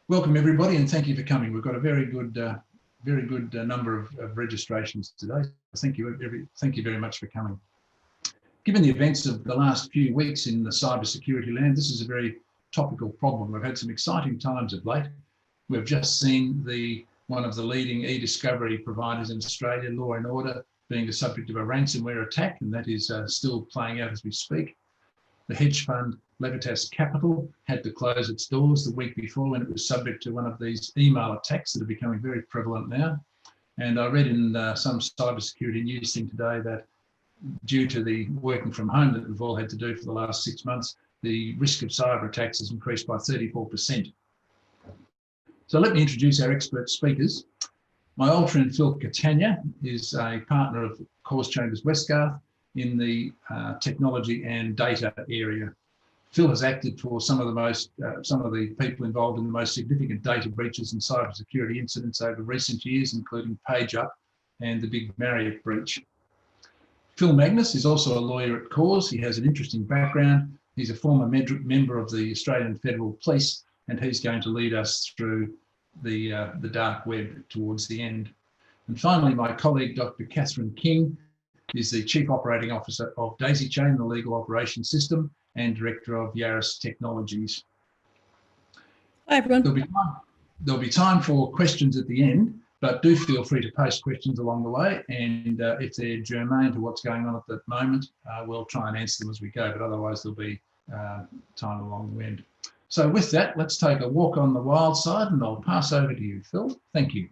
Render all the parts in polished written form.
Welcome everybody, and thank you for coming. We've got a very good number of registrations today. Thank you very much for coming. Given the events of the last few weeks in the cybersecurity land, this is a very topical problem. We've had some exciting times of late. We've just seen one of the leading e-discovery providers in Australia, Law and Order, being the subject of a ransomware attack, and that is still playing out as we speak. The hedge fund Levitas Capital had to close its doors the week before when it was subject to one of these email attacks that are becoming very prevalent now. And I read in some cybersecurity news thing today that due to the working from home that we've all had to do for the last 6 months, the risk of cyber attacks has increased by 34%. So let me introduce our expert speakers. My old friend Phil Catania is a partner of Cause Chambers Westgarth in the technology and data area. Phil has acted for some of the people involved in the most significant data breaches and cybersecurity incidents over recent years, including PageUp and the big Marriott breach. Phil Magness is also a lawyer at Cause. He has an interesting background. He's a former member of the Australian Federal Police, and he's going to lead us through the dark web towards the end. And finally, my colleague, Dr. Catherine King, is the Chief Operating Officer of Daisy Chain, the legal operations system, and Director of Yaris Technologies. Hi, everyone. There'll be time for questions at the end, but do feel free to post questions along the way. And if they're germane to what's going on at the moment, we'll try and answer them as we go, but otherwise there'll be time along the end. So with that, let's take a walk on the wild side, and I'll pass over to you, Phil. Thank you.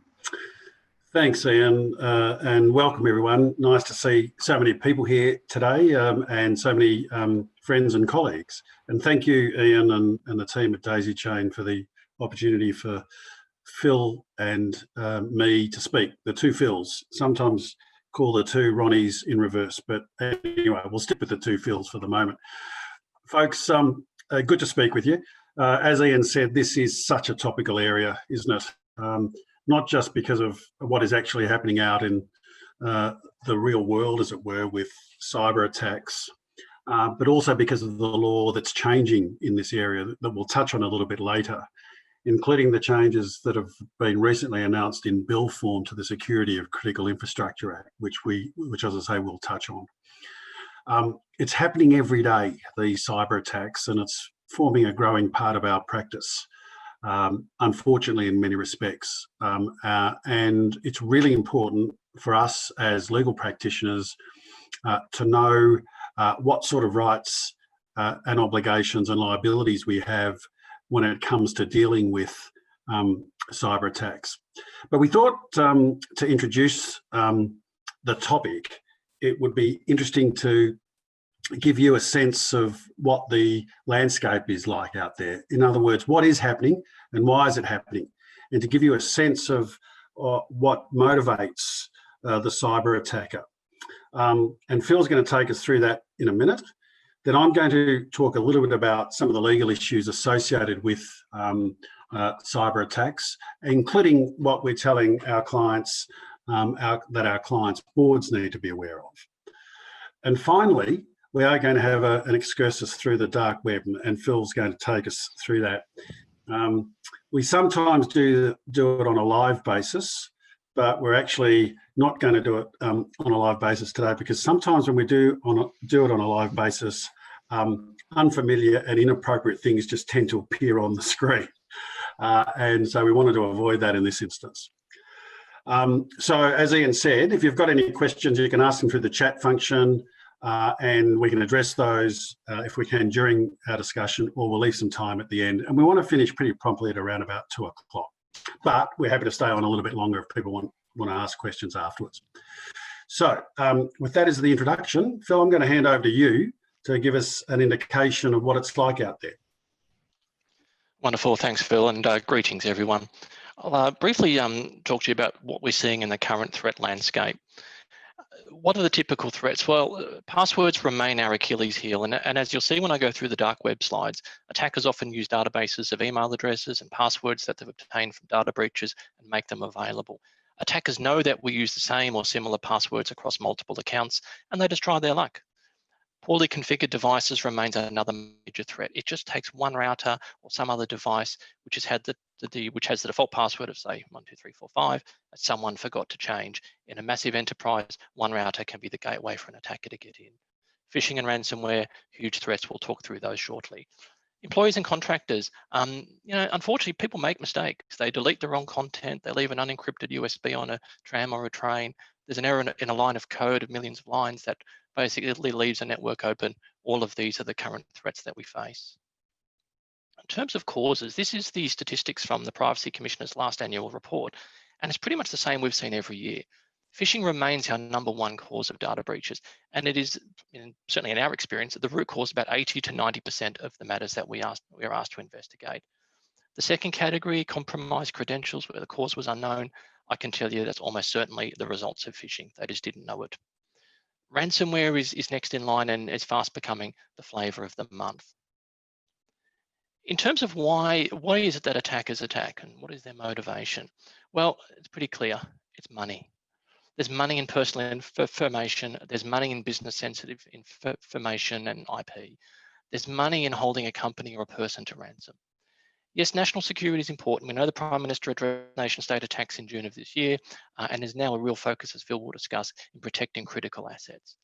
Thanks, Ian, and welcome everyone. Nice to see so many people here today and so many friends and colleagues. And thank you, Ian, and the team at Daisy Chain for the opportunity for Phil and me to speak. The two Phils, sometimes call the two Ronnies in reverse, but anyway, we'll stick with the two Phils for the moment. Folks, good to speak with you. As Ian said, this is such a topical area, isn't it? Not just because of what is actually happening out in the real world, as it were, with cyber attacks, but also because of the law that's changing in this area that we'll touch on a little bit later, including the changes that have been recently announced in bill form to the Security of Critical Infrastructure Act, which as I say, we'll touch on. It's happening every day, these cyber attacks, and it's forming a growing part of our practice. Unfortunately, in many respects. And it's really important for us as legal practitioners to know what sort of rights and obligations and liabilities we have when it comes to dealing with cyber attacks. But we thought to introduce the topic, it would be interesting to give you a sense of what the landscape is like out there. In other words, what is happening and why is it happening? And to give you a sense of what motivates the cyber attacker. And Phil's going to take us through that in a minute. Then I'm going to talk a little bit about some of the legal issues associated with cyber attacks, including what we're telling our clients that our clients' boards need to be aware of. And finally, we are going to have an excursus through the dark web, and Phil's going to take us through that. We sometimes do it on a live basis, but we're actually not going to do it on a live basis today, because sometimes when we do it on a live basis, unfamiliar and inappropriate things just tend to appear on the screen. And so we wanted to avoid that in this instance. So as Ian said, if you've got any questions, you can ask them through the chat function. And we can address those if we can during our discussion, or we'll leave some time at the end. And we want to finish pretty promptly at around about 2 o'clock. But we're happy to stay on a little bit longer if people want to ask questions afterwards. So with that as the introduction, Phil, I'm going to hand over to you to give us an indication of what it's like out there. Wonderful, thanks Phil, and greetings everyone. I'll briefly talk to you about what we're seeing in the current threat landscape. What are the typical threats? Well, passwords remain our Achilles heel, and as you'll see when I go through the dark web slides, attackers often use databases of email addresses and passwords that they've obtained from data breaches and make them available. Attackers know that we use the same or similar passwords across multiple accounts, and they just try their luck. Poorly configured devices remains another major threat. It just takes one router or some other device which has had the which has the default password of say 12345 that someone forgot to change. In a massive enterprise, one router can be the gateway for an attacker to get in. Phishing and ransomware, huge threats. We'll talk through those shortly. Employees and contractors, unfortunately, people make mistakes. They delete the wrong content. They leave an unencrypted USB on a tram or a train. There's an error in a line of code of millions of lines that basically leaves a network open. All of these are the current threats that we face. In terms of causes, this is the statistics from the Privacy Commissioner's last annual report, and it's pretty much the same we've seen every year. Phishing remains our #1 cause of data breaches, and it is, certainly in our experience, the root cause about 80 to 90% of the matters that we are asked to investigate. The second category, compromised credentials, where the cause was unknown, I can tell you that's almost certainly the results of phishing. They just didn't know it. Ransomware is next in line and is fast becoming the flavour of the month. In terms of why is it that attackers attack and what is their motivation? Well, it's pretty clear. It's money. There's money in personal information. There's money in business sensitive information and IP. There's money in holding a company or a person to ransom. Yes, national security is important. We know the Prime Minister addressed nation-state attacks in June of this year, and is now a real focus, as Phil will discuss, in protecting critical assets.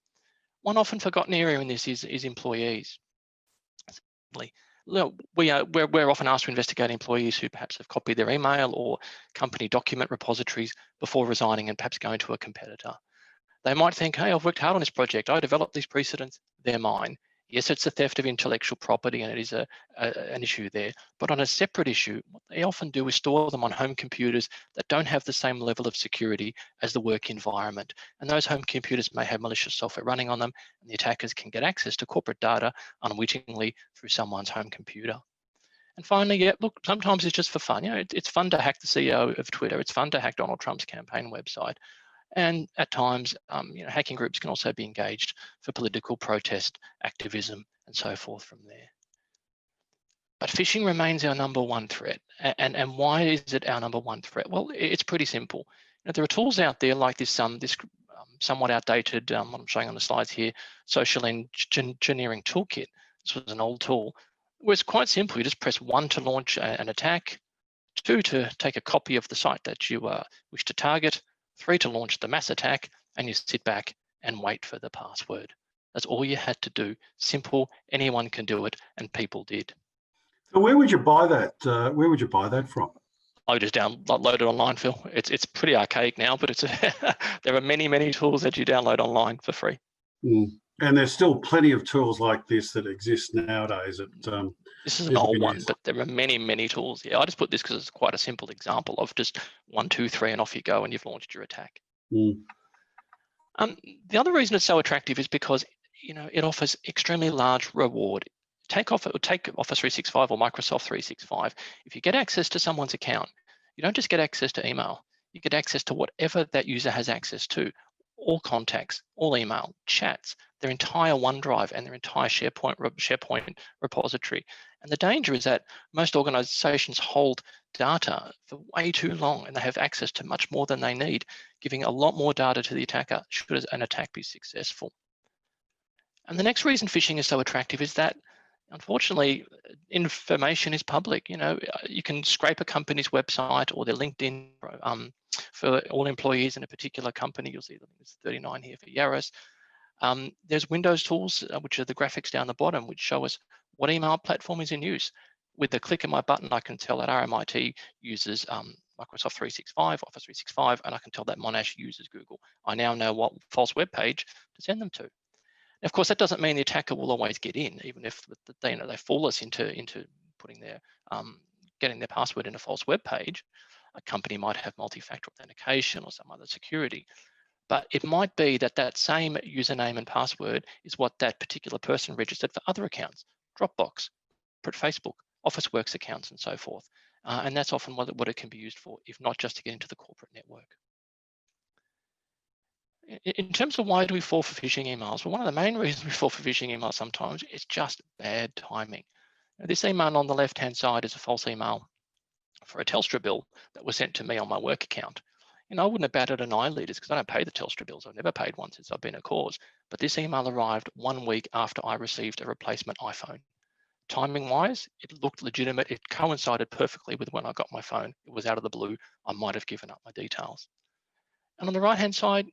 One often forgotten area in this is employees. We're often asked to investigate employees who perhaps have copied their email or company document repositories before resigning and perhaps going to a competitor. They might think, hey, I've worked hard on this project. I developed these precedents. They're mine. Yes, it's a theft of intellectual property and it is an issue there. But on a separate issue, what they often do is store them on home computers that don't have the same level of security as the work environment. And those home computers may have malicious software running on them, and the attackers can get access to corporate data unwittingly through someone's home computer. And finally, yeah, look, sometimes it's just for fun. It's fun to hack the CEO of Twitter. It's fun to hack Donald Trump's campaign website. And at times, hacking groups can also be engaged for political protest, activism, and so forth from there. But phishing remains our #1 threat. And why is it our #1 threat? Well, it's pretty simple. There are tools out there like this somewhat outdated, what I'm showing on the slides here, social engineering toolkit. This was an old tool where it's quite simple. You just press 1 to launch an attack, 2 to take a copy of the site that you wish to target, 3 to launch the mass attack, and you sit back and wait for the password. That's all you had to do. Simple, anyone can do it, and people did. So where would you buy that? Where would you buy that from? I just download it online, Phil. It's pretty archaic now, but there are many tools that you download online for free. And there's still plenty of tools like this that exist nowadays. This is an old one, but there are many tools. Yeah, I just put this because it's quite a simple example of just 1, 2, 3, and off you go, and you've launched your attack. The other reason it's so attractive is because it offers extremely large reward. Take Office 365 or Microsoft 365. If you get access to someone's account, you don't just get access to email. You get access to whatever that user has access to. All contacts, all email, chats, their entire OneDrive and their entire SharePoint repository. And the danger is that most organizations hold data for way too long and they have access to much more than they need, giving a lot more data to the attacker should an attack be successful. And the next reason phishing is so attractive is that, unfortunately, information is public. You can scrape a company's website or their LinkedIn for all employees in a particular company. You'll see that there's 39 here for Yaris. There's Windows tools, which are the graphics down the bottom, which show us what email platform is in use. With a click of my button, I can tell that RMIT uses Microsoft 365, Office 365, and I can tell that Monash uses Google. I now know what false web page to send them to. And of course, that doesn't mean the attacker will always get in, even if they fool us into putting their getting their password in a false web page. A company might have multi-factor authentication or some other security, but it might be that same username and password is what that particular person registered for other accounts, Dropbox, Facebook, Officeworks accounts, and so forth. And that's often what it can be used for, if not just to get into the corporate network. In terms of why do we fall for phishing emails? Well, one of the main reasons we fall for phishing emails sometimes is just bad timing. Now, this email on the left-hand side is a false email for a Telstra bill that was sent to me on my work account. I wouldn't have batted an eyelid because I don't pay the Telstra bills. I've never paid one since I've been a cause. But this email arrived 1 week after I received a replacement iPhone. timing-wise, it looked legitimate. It coincided perfectly with when I got my phone. It was out of the blue. I might have given up my details. And on the right-hand side,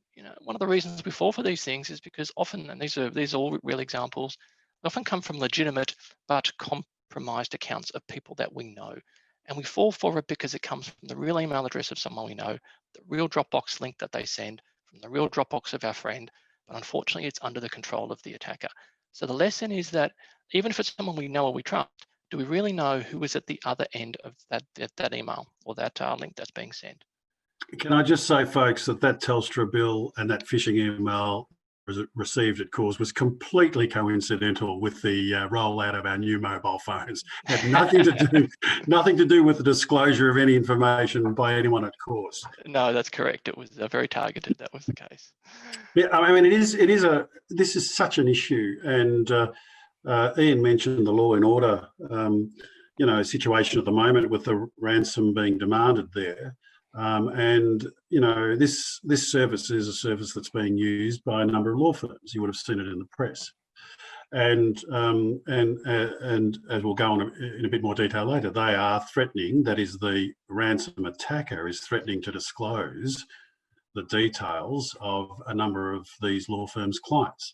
one of the reasons we fall for these things is because often, and these are all real examples, they often come from legitimate but compromised accounts of people that we know. And we fall for it because it comes from the real email address of someone we know, the real Dropbox link that they send, from the real Dropbox of our friend, but unfortunately it's under the control of the attacker. So the lesson is that even if it's someone we know or we trust, do we really know who is at the other end of that email or that link that's being sent? Can I just say, folks, that Telstra bill and that phishing email received at Cause was completely coincidental with the rollout of our new mobile phones. Had nothing to do with the disclosure of any information by anyone at Cause. No, that's correct. It was very targeted. That was the case. Yeah, I mean, this is such an issue, and Ian mentioned the law and order, situation at the moment with the ransom being demanded there. This service is a service that's being used by a number of law firms. You would have seen it in the press, and as we'll go on in a bit more detail later, they are threatening. That is, the ransom attacker is threatening to disclose the details of a number of these law firms' clients,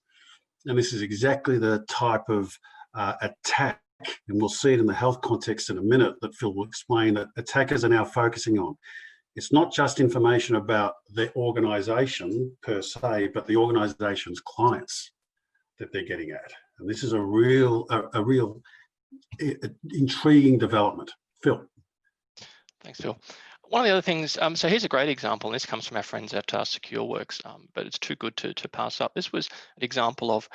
and this is exactly the type of attack. And we'll see it in the health context in a minute that Phil will explain that attackers are now focusing on. It's not just information about the organisation per se, but the organisation's clients that they're getting at. And this is a real intriguing development. Phil. Thanks, Phil. One of the other things, so here's a great example, and this comes from our friends at SecureWorks, but it's too good to pass up. This was an example of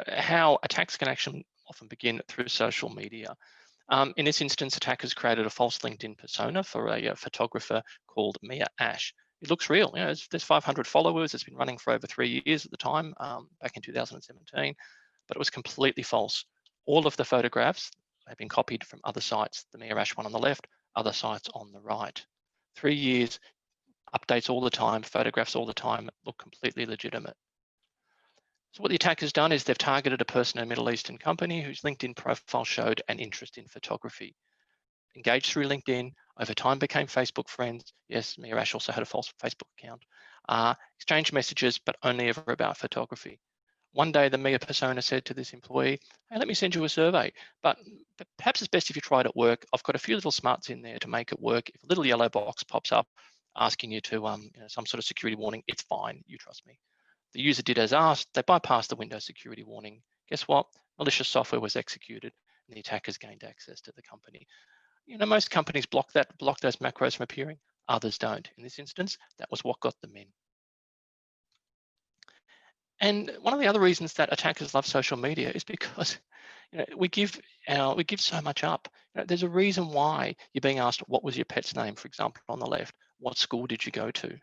how attacks can actually often begin through social media. In this instance, attackers created a false LinkedIn persona for a photographer called Mia Ash. It looks real. There's 500 followers. It's been running for over 3 years at the time, back in 2017, but it was completely false. All of the photographs have been copied from other sites. The Mia Ash one on the left, other sites on the right. 3 years, updates all the time, photographs all the time, look completely legitimate. So what the attacker's done is they've targeted a person in a Middle Eastern company whose LinkedIn profile showed an interest in photography. Engaged through LinkedIn, over time became Facebook friends. Yes, Mia Ash also had a false Facebook account. Exchanged messages, but only ever about photography. One day, the Mia persona said to this employee, hey, let me send you a survey, but perhaps it's best if you try it at work. I've got a few little smarts in there to make it work. If a little yellow box pops up asking you to some sort of security warning, it's fine, you trust me. The user did as asked. They bypassed the Windows security warning. Guess what? Malicious software was executed and the attackers gained access to the company. Most companies block those macros from appearing. Others don't. In this instance, that was what got them in. And one of the other reasons that attackers love social media is because we give so much up. There's a reason why you're being asked, what was your pet's name, for example, on the left? What school did you go to?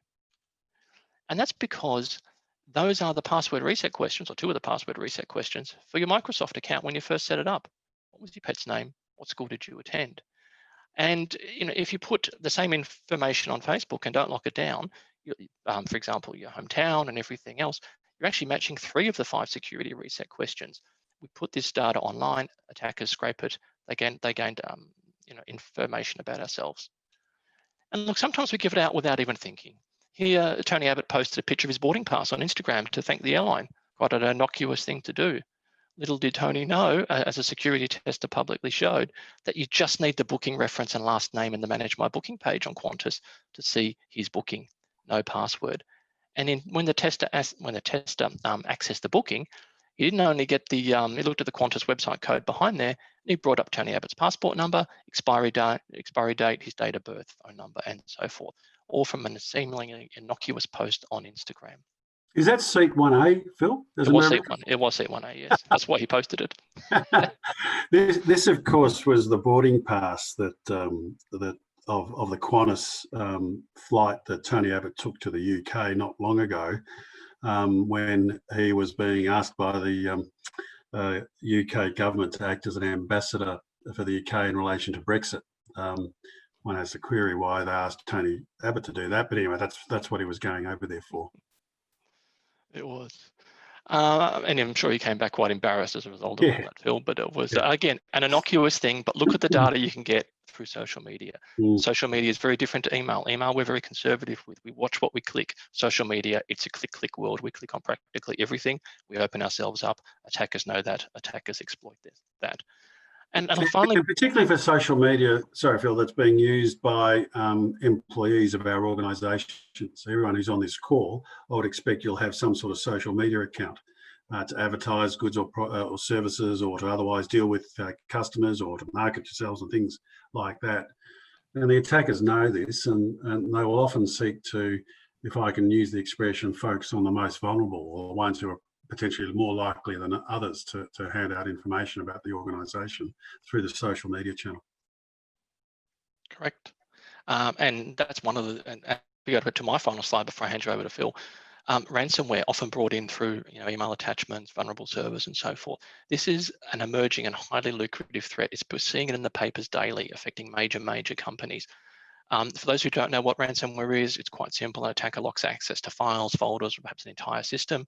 And that's because those are the password reset questions, or two of the password reset questions for your Microsoft account when you first set it up. What was your pet's name? What school did you attend? And if you put the same information on Facebook and don't lock it down, for example, your hometown and everything else, you're actually matching 3 of the 5 security reset questions. We put this data online, attackers scrape it, they gained information about ourselves. And look, sometimes we give it out without even thinking. Here, Tony Abbott posted a picture of his boarding pass on Instagram to thank the airline. Quite an innocuous thing to do. Little did Tony know, as a security tester publicly showed, that you just need the booking reference and last name in the Manage My Booking page on Qantas to see his booking, no password. And when the tester accessed the booking, he didn't only get he looked at the Qantas website code behind there, he brought up Tony Abbott's passport number, expiry date, his date of birth, phone number, and so forth, all from a seemingly innocuous post on Instagram. Is that seat 1A, Phil? It was seat 1. It was seat 1A, yes. That's why he posted it. This, of course, was the boarding pass that of the Qantas flight that Tony Abbott took to the UK not long ago, when he was being asked by the UK government to act as an ambassador for the UK in relation to Brexit. One has to query why they asked Tony Abbott to do that, but anyway, that's what he was going over there for. It was. And I'm sure you came back quite embarrassed as a result of all that, Phil, but it was, again, an innocuous thing, but look at the data you can get through social media. Social media is very different to email. Email, we're very conservative with. We watch what we click. Social media, it's a click world. We click on practically everything. We open ourselves up. Attackers know that. Attackers exploit that. And finally, and particularly for social media, sorry, Phil, that's being used by employees of our organisation. So everyone who's on this call, I would expect you'll have some sort of social media account to advertise goods or services, or to otherwise deal with customers, or to market yourselves and things like that. And the attackers know this, and they will often seek to, if I can use the expression, focus on the most vulnerable, or the ones who are potentially more likely than others to hand out information about the organisation through the social media channel. Correct. And that's one of the, and we go to my final slide before I hand you over to Phil. Ransomware, often brought in through email attachments, vulnerable servers, and so forth. This is an emerging and highly lucrative threat. We're seeing it in the papers daily, affecting major companies. For those who don't know what ransomware is, it's quite simple. An attacker locks access to files, folders, or perhaps an entire system.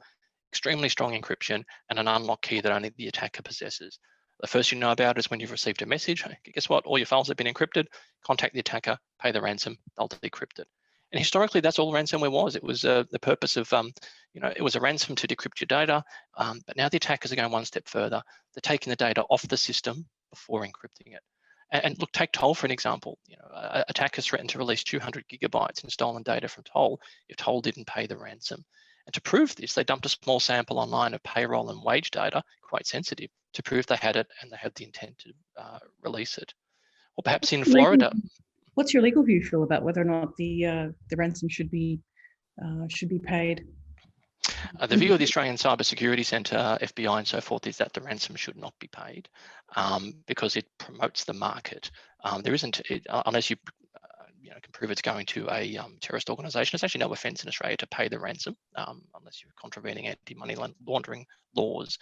Extremely strong encryption and an unlock key that only the attacker possesses. The first you know about is when you've received a message. Guess what? All your files have been encrypted. Contact the attacker, pay the ransom, they'll decrypt it. And historically, that's all ransomware was. It was the purpose of, it was a ransom to decrypt your data. But now the attackers are going one step further. They're taking the data off the system before encrypting it. And look, take Toll for an example. Attackers threatened to release 200 gigabytes in stolen data from Toll if Toll didn't pay the ransom. And to prove this, they dumped a small sample online of payroll and wage data, quite sensitive, to prove they had it and they had the intent to release it. Or perhaps in Florida. What's your legal view, Phil, about whether or not the ransom should be paid? The view of the Australian Cybersecurity Centre, FBI and so forth, is that the ransom should not be paid because it promotes the market. There isn't, unless you can prove it's going to a terrorist organisation. It's actually no offence in Australia to pay the ransom unless you're contravening anti-money laundering laws.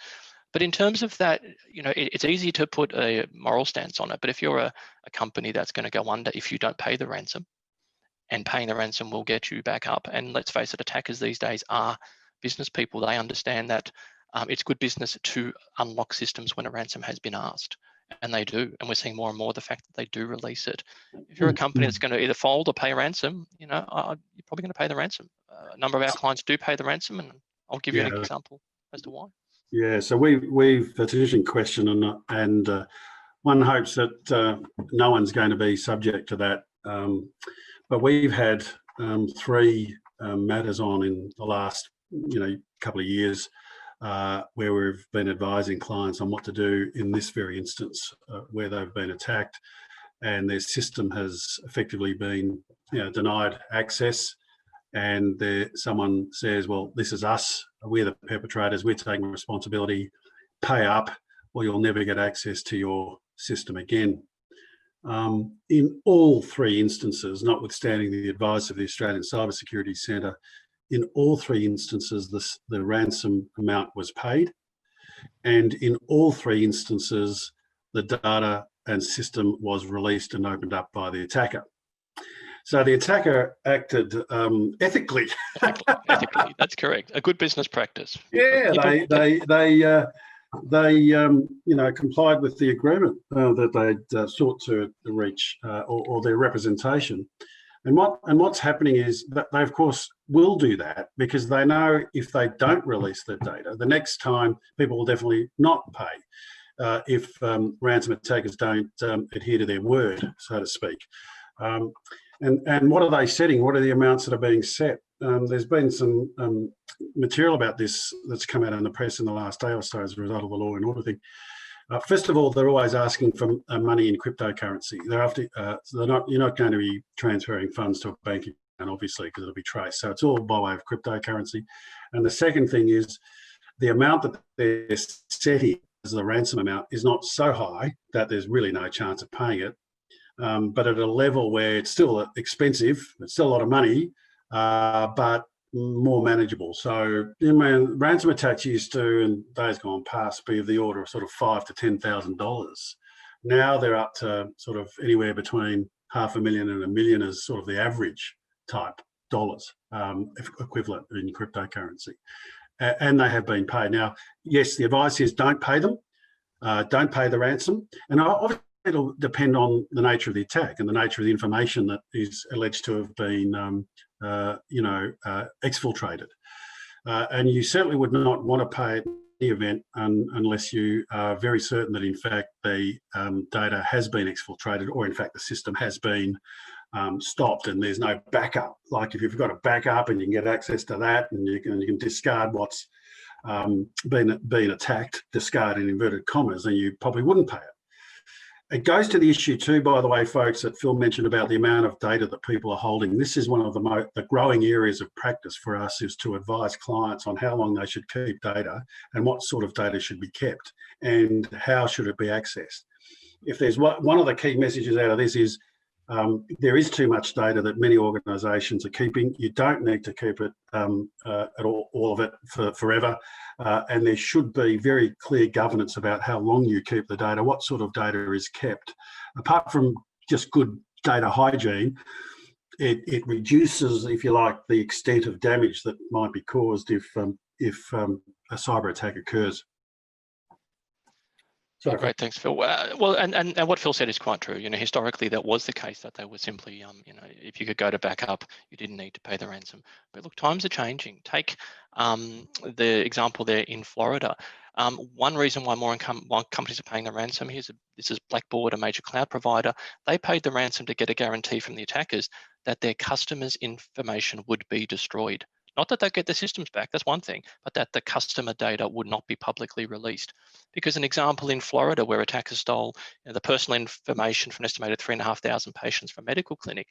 But in terms of that, it's easy to put a moral stance on it. But if you're a company that's going to go under if you don't pay the ransom, and paying the ransom will get you back up. And let's face it, attackers these days are business people. They understand that it's good business to unlock systems when a ransom has been asked. And they do, and we're seeing more and more the fact that they do release it. If you're a company that's going to either fold or pay a ransom, you're probably going to pay the ransom. A number of our clients do pay the ransom, and I'll give you an example as to why. Yeah, so we've it's an interesting question, and one hopes that no one's going to be subject to that. But we've had 3 matters on in the last couple of years. Where we've been advising clients on what to do in this very instance where they've been attacked and their system has effectively been denied access, and someone says, well, this is us, we're the perpetrators, we're taking responsibility, pay up or you'll never get access to your system again. In all 3 instances, notwithstanding the advice of the Australian Cybersecurity Centre, in all 3 instances, the ransom amount was paid. And in all 3 instances, the data and system was released and opened up by the attacker. So the attacker acted ethically. Ethically, that's correct. A good business practice. Yeah, they complied with the agreement that they'd sought to reach or their representation. And what's happening is that they, of course, will do that because they know if they don't release the data, the next time people will definitely not pay if ransom attackers don't adhere to their word, so to speak. And what are they setting? What are the amounts that are being set? There's been some material about this that's come out in the press in the last day or so as a result of the law and order thing. First of all, they're always asking for money in cryptocurrency. They're after, you're not going to be transferring funds to a bank account, obviously, because it'll be traced. So it's all by way of cryptocurrency. And the second thing is the amount that they're setting as the ransom amount is not so high that there's really no chance of paying it, but at a level where it's still expensive, it's still a lot of money, but more manageable. So ransom attacks used to, in days gone past, be of the order of sort of $5,000 to $10,000. Now they're up to sort of anywhere between $500,000 and $1 million as sort of the average type dollars equivalent in cryptocurrency. and they have been paid. Now, yes, the advice is don't pay them, don't pay the ransom, and obviously it'll depend on the nature of the attack and the nature of the information that is alleged to have been, exfiltrated. And you certainly would not want to pay it in the event unless you are very certain that in fact the data has been exfiltrated, or in fact the system has been stopped and there's no backup. Like if you've got a backup and you can get access to that, and you can discard what's been attacked, discard in inverted commas, then you probably wouldn't pay it. It goes to the issue too, by the way, folks, that Phil mentioned about the amount of data that people are holding. This is one of the growing areas of practice for us, is to advise clients on how long they should keep data and what sort of data should be kept and how should it be accessed. If there's one of the key messages out of this is there is too much data that many organisations are keeping. You don't need to keep it at all of it forever. And there should be very clear governance about how long you keep the data, what sort of data is kept. Apart from just good data hygiene, it reduces, if you like, the extent of damage that might be caused if a cyber attack occurs. So great, thanks, Phil. Well, and what Phil said is quite true. Historically, that was the case, that they were simply, if you could go to backup, you didn't need to pay the ransom. But look, times are changing. Take the example there in Florida. One reason why more companies are paying the ransom, this is Blackboard, a major cloud provider. They paid the ransom to get a guarantee from the attackers that their customers' information would be destroyed. Not that they get their systems back, that's one thing, but that the customer data would not be publicly released. Because an example in Florida where attackers stole the personal information from an estimated 3,500 patients from a medical clinic,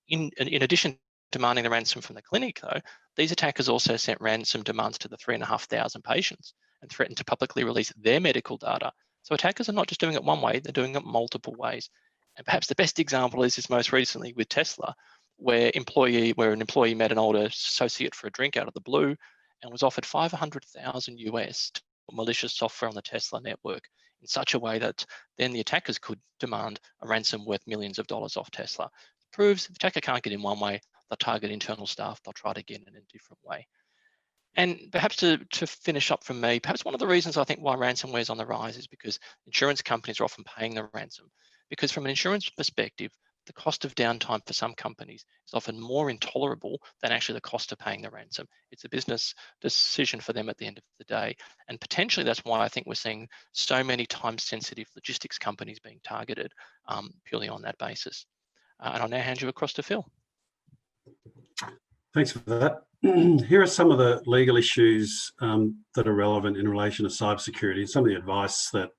in addition to demanding the ransom from the clinic though, these attackers also sent ransom demands to the 3,500 patients and threatened to publicly release their medical data. So attackers are not just doing it one way, they're doing it multiple ways. And perhaps the best example is this most recently with Tesla, where an employee met an older associate for a drink out of the blue and was offered $500,000 US to put malicious software on the Tesla network in such a way that then the attackers could demand a ransom worth millions of dollars off Tesla. It proves if the attacker can't get in one way, they'll target internal staff, they'll try it again in a different way. And perhaps to finish up from me, perhaps one of the reasons I think why ransomware is on the rise is because insurance companies are often paying the ransom. Because from an insurance perspective, the cost of downtime for some companies is often more intolerable than actually the cost of paying the ransom. It's a business decision for them at the end of the day. And potentially that's why I think we're seeing so many time-sensitive logistics companies being targeted purely on that basis. And I'll now hand you across to Phil. Thanks for that. Here are some of the legal issues that are relevant in relation to cybersecurity, and some of the advice that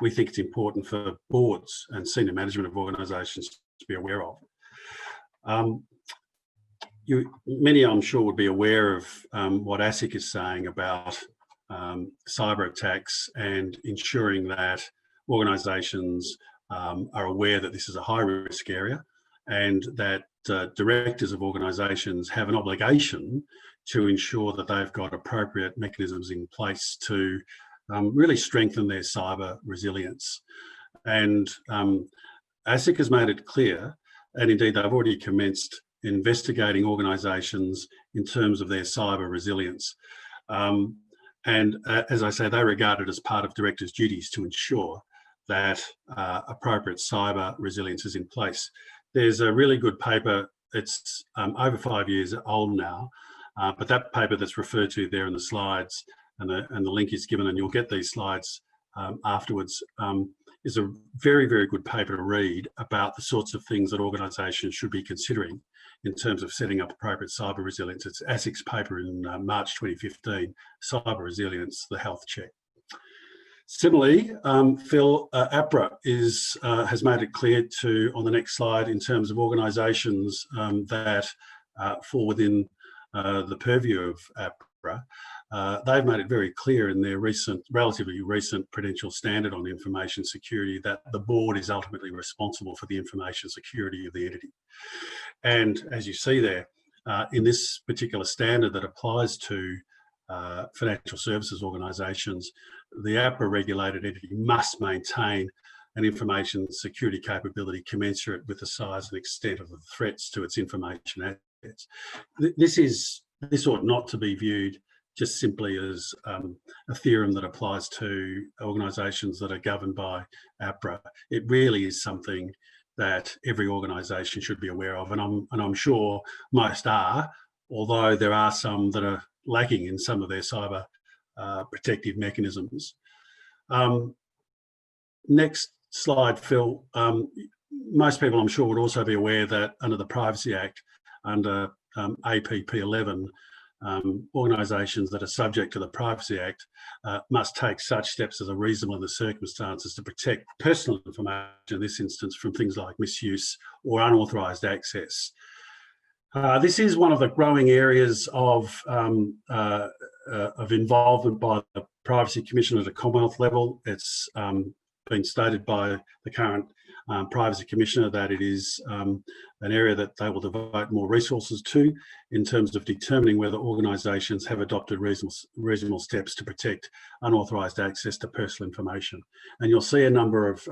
we think it's important for boards and senior management of organisations to be aware of. Many, I'm sure, would be aware of what ASIC is saying about cyber attacks and ensuring that organisations are aware that this is a high-risk area, and that directors of organisations have an obligation to ensure that they've got appropriate mechanisms in place to really strengthen their cyber resilience. And ASIC has made it clear, and indeed they've already commenced investigating organisations in terms of their cyber resilience. And as I say, they regard it as part of directors' duties to ensure that appropriate cyber resilience is in place. There's a really good paper, it's over 5 years old now, but that paper that's referred to there in the slides, and the link is given, and you'll get these slides afterwards, is a very, very good paper to read about the sorts of things that organisations should be considering in terms of setting up appropriate cyber resilience. It's ASIC's paper in March 2015, Cyber Resilience, the Health Check. Similarly, Phil, APRA has made it clear on the next slide, in terms of organisations that fall within the purview of APRA, they've made it very clear in their relatively recent Prudential Standard on Information Security that the board is ultimately responsible for the information security of the entity. And as you see there, in this particular standard that applies to financial services organisations, the APRA regulated entity must maintain an information security capability commensurate with the size and extent of the threats to its information assets. This ought not to be viewed just simply as a theorem that applies to organisations that are governed by APRA. It really is something that every organisation should be aware of, and I'm sure most are, although there are some that are lacking in some of their cyber protective mechanisms. Next slide, Phil. Most people, I'm sure, would also be aware that under the Privacy Act, under APP 11, organisations that are subject to the Privacy Act must take such steps as are reasonable in the circumstances to protect personal information, in this instance, from things like misuse or unauthorised access. This is one of the growing areas of involvement by the Privacy Commission at a Commonwealth level. It's been stated by the current Privacy Commissioner that it is an area that they will devote more resources to in terms of determining whether organisations have adopted reasonable steps to protect unauthorised access to personal information. And you'll see a number of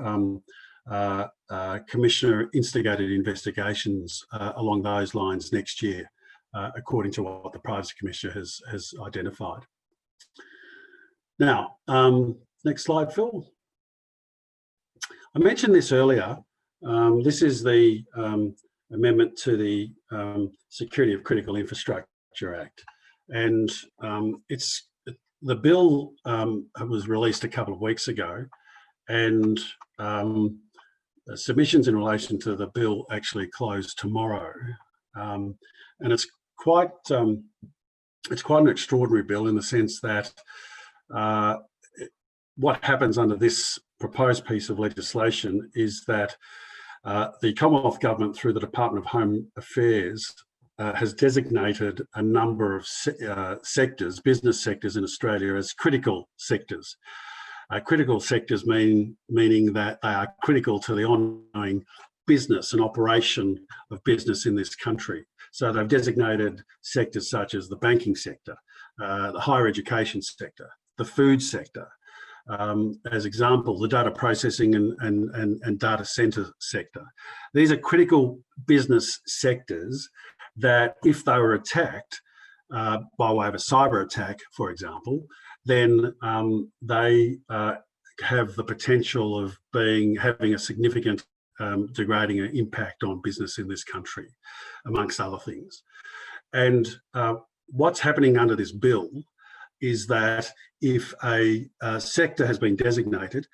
Commissioner-instigated investigations along those lines next year, according to what the Privacy Commissioner has identified. Now, next slide, Phil. I mentioned this earlier. This is the amendment to the Security of Critical Infrastructure Act, and the bill was released a couple of weeks ago, and submissions in relation to the bill actually close tomorrow, and it's quite an extraordinary bill in the sense that what happens under this proposed piece of legislation is that the Commonwealth Government, through the Department of Home Affairs, has designated a number of sectors, business sectors in Australia, as critical sectors. Critical sectors meaning that they are critical to the ongoing business and operation of business in this country. So they've designated sectors such as the banking sector, the higher education sector, the food sector. As examples, the data processing and data centre sector. These are critical business sectors that, if they were attacked by way of a cyber attack, for example, then they have the potential of having a significant degrading impact on business in this country, amongst other things. And what's happening under this bill is that if a sector has been designated,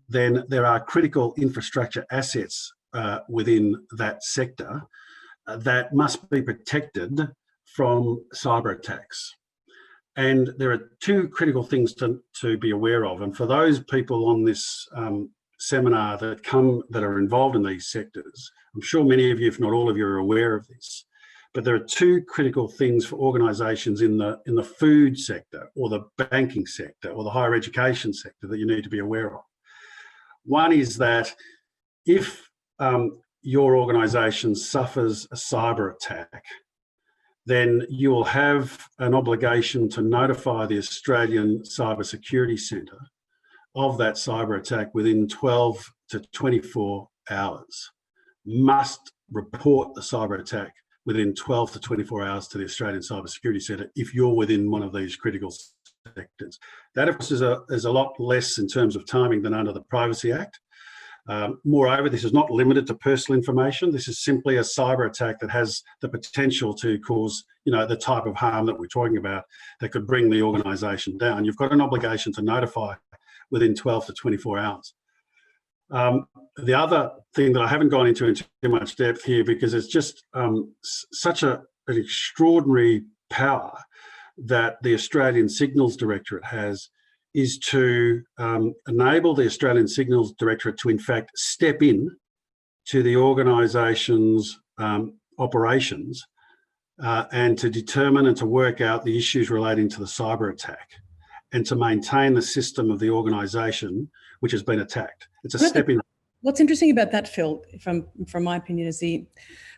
then there are critical infrastructure assets within that sector that must be protected from cyber attacks. And there are two critical things to be aware of. And for those people on this seminar that are involved in these sectors, I'm sure many of you, if not all of you, are aware of this. But there are two critical things for organisations in the food sector or the banking sector or the higher education sector that you need to be aware of. One is that if your organisation suffers a cyber attack, then you will have an obligation to notify the Australian Cybersecurity Centre of that cyber attack within 12 to 24 hours. Must report the cyber attack within 12 to 24 hours to the Australian Cybersecurity Centre if you're within one of these critical sectors. That, of course, is a lot less in terms of timing than under the Privacy Act. Moreover, this is not limited to personal information. This is simply a cyber attack that has the potential to cause, the type of harm that we're talking about that could bring the organisation down. You've got an obligation to notify within 12 to 24 hours. The other thing that I haven't gone into in too much depth here, because it's just such an extraordinary power that the Australian Signals Directorate has, is to enable the Australian Signals Directorate to, in fact, step in to the organisation's operations and to determine and to work out the issues relating to the cyber attack and to maintain the system of the organisation which has been attacked. It's a step in. What's interesting about that, Phil, from my opinion, is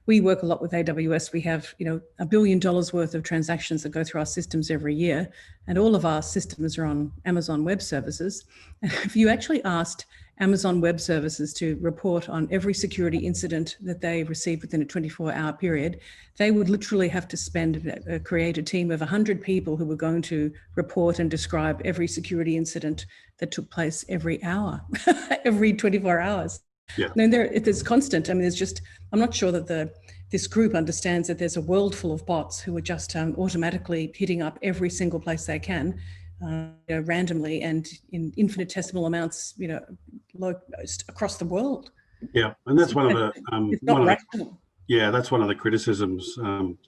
we work a lot with AWS. We have, $1 billion worth of transactions that go through our systems every year, and all of our systems are on Amazon Web Services. And if you actually asked Amazon Web Services to report on every security incident that they receive within a 24-hour period, they would literally have to create a team of 100 people who were going to report and describe every security incident that took place every hour, every 24 hours. Yeah. And there's constant. I mean, I'm not sure that this group understands that there's a world full of bots who are just automatically hitting up every single place they can, randomly and in infinitesimal amounts, across the world. Yeah, and that's one of the it's not rational. that's one of the criticisms,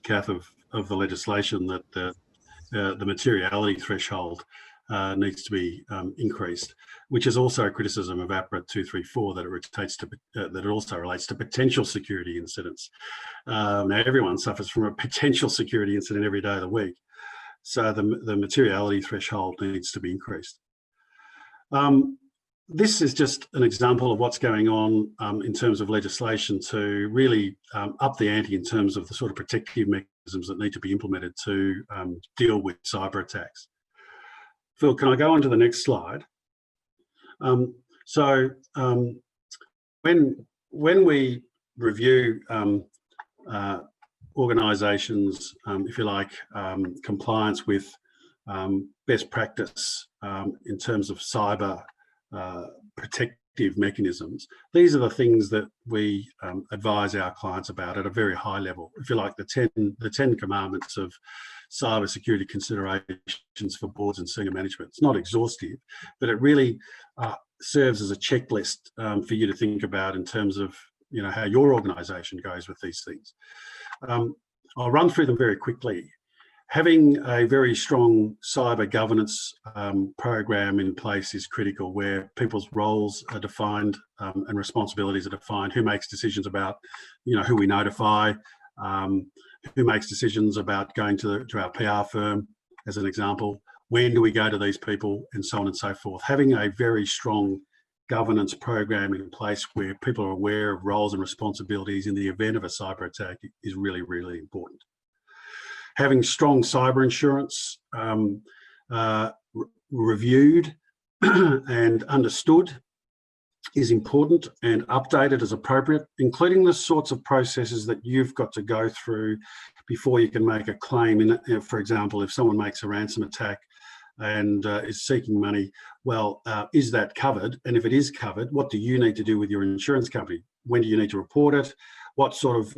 Kath, of the legislation, that the materiality threshold needs to be increased, which is also a criticism of APRA 234, that it also relates to potential security incidents. Now, everyone suffers from a potential security incident every day of the week, so the materiality threshold needs to be increased. This is just an example of what's going on in terms of legislation to really up the ante in terms of the sort of protective mechanisms that need to be implemented to deal with cyber attacks. Phil, can I go on to the next slide? When we review organisations, if you like, compliance with best practice in terms of cyber protective mechanisms, these are the things that we advise our clients about at a very high level. If you like, the 10 commandments of cybersecurity considerations for boards and senior management. It's not exhaustive, but it really serves as a checklist for you to think about in terms of how your organisation goes with these things. I'll run through them very quickly. Having a very strong cyber governance program in place is critical, where people's roles are defined and responsibilities are defined. Who makes decisions about, who we notify, who makes decisions about going to our PR firm, as an example. When do we go to these people, and so on and so forth. Having a very strong governance program in place where people are aware of roles and responsibilities in the event of a cyber attack is really, really important. Having strong cyber insurance reviewed and understood is important, and updated as appropriate, including the sorts of processes that you've got to go through before you can make a claim. For example, if someone makes a ransom attack and is seeking money, well, is that covered? And if it is covered, what do you need to do with your insurance company? When do you need to report it? What sort of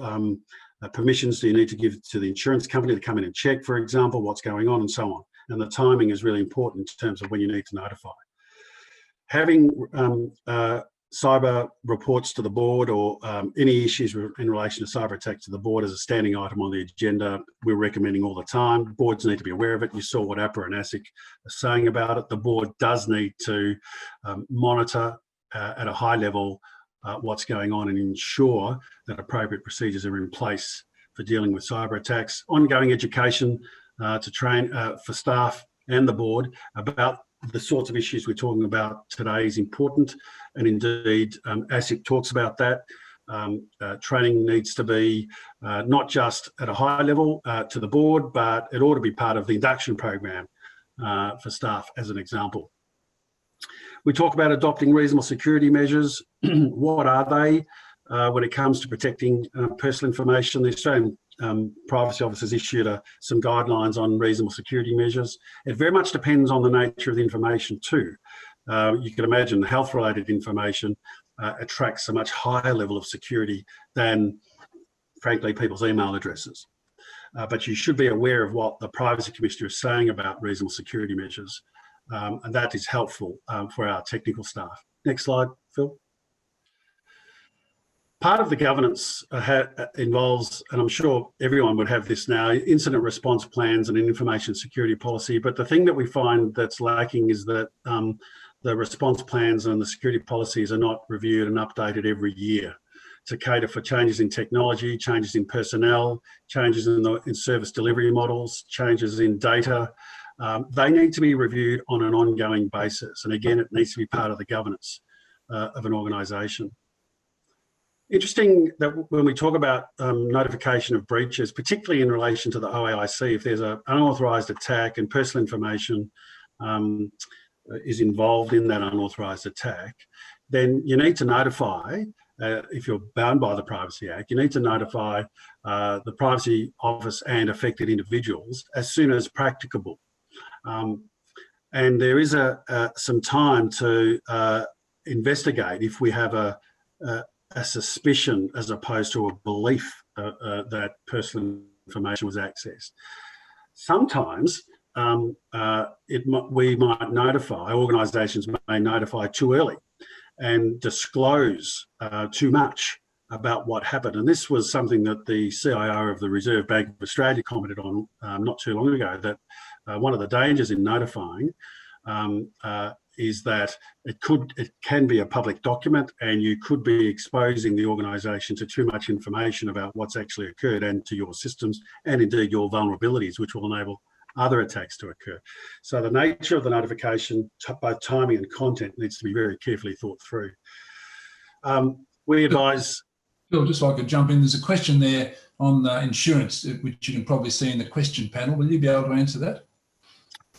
permissions do you need to give to the insurance company to come in and check, for example, what's going on, and so on. And the timing is really important in terms of when you need to notify. Having cyber reports to the board, or any issues in relation to cyber attacks to the board, as a standing item on the agenda, we're recommending all the time. Boards need to be aware of it. You saw what APRA and ASIC are saying about it. The board does need to monitor at a high level what's going on and ensure that appropriate procedures are in place for dealing with cyber attacks. Ongoing education to train for staff and the board about the sorts of issues we're talking about today is important, and indeed ASIC talks about that. Training needs to be not just at a high level to the board, but it ought to be part of the induction program for staff, as an example. We talk about adopting reasonable security measures. What are they when it comes to protecting personal information? The Australian Privacy Office has issued some guidelines on reasonable security measures. It very much depends on the nature of the information too. You can imagine health-related information attracts a much higher level of security than, frankly, people's email addresses. But you should be aware of what the Privacy Commissioner is saying about reasonable security measures. And that is helpful for our technical staff. Next slide, Phil. Part of the governance involves, and I'm sure everyone would have this now, incident response plans and an information security policy. But the thing that we find that's lacking is that the response plans and the security policies are not reviewed and updated every year to cater for changes in technology, changes in personnel, changes in service delivery models, changes in data. They need to be reviewed on an ongoing basis. And again, it needs to be part of the governance of an organisation. Interesting that when we talk about notification of breaches, particularly in relation to the OAIC, if there's an unauthorised attack and personal information is involved in that unauthorised attack, then you need to notify, if you're bound by the Privacy Act, you need to notify the Privacy Office and affected individuals as soon as practicable. And there is some time to investigate if we have a suspicion as opposed to a belief that personal information was accessed. Sometimes we might notify, organisations may notify too early and disclose too much about what happened. And this was something that the CIO of the Reserve Bank of Australia commented on not too long ago, that one of the dangers in notifying is that it can be a public document, and you could be exposing the organisation to too much information about what's actually occurred and to your systems and indeed your vulnerabilities, which will enable other attacks to occur. So the nature of the notification, both timing and content, needs to be very carefully thought through. We advise... Phil, just so I could jump in, there's a question there on insurance, which you can probably see in the question panel. Will you be able to answer that?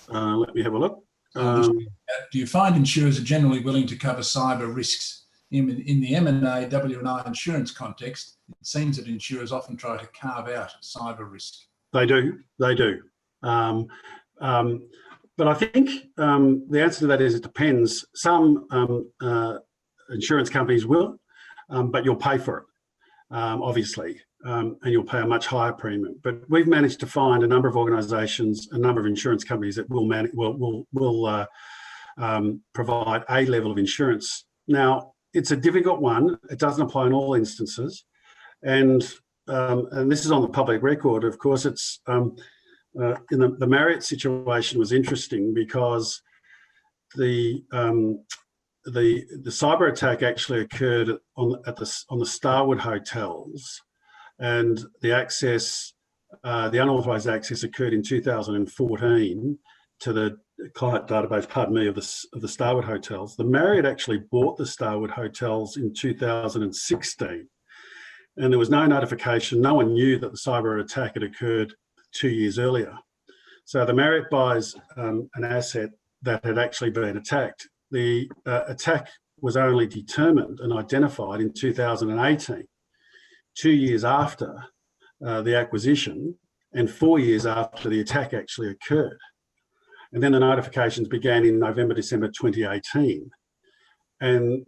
Let me have a look. Do you find insurers are generally willing to cover cyber risks? In the M&A, W&I insurance context, it seems that insurers often try to carve out cyber risk. They do. But I think the answer to that is it depends. Some insurance companies will, but you'll pay for it, obviously, and you'll pay a much higher premium. But we've managed to find a number of organisations, a number of insurance companies that will provide a level of insurance. Now, it's a difficult one. It doesn't apply in all instances, and this is on the public record. Of course, it's in the Marriott situation was interesting because the cyber attack actually occurred on the Starwood hotels, and the unauthorised access occurred in 2014 to the client database, of the Starwood hotels. The Marriott actually bought the Starwood hotels in 2016, and there was no notification. No one knew that the cyber attack had occurred 2 years earlier. So the Marriott buys an asset that had actually been attacked. The attack was only determined and identified in 2018, 2 years after the acquisition and 4 years after the attack actually occurred. And then the notifications began in November, December 2018. And,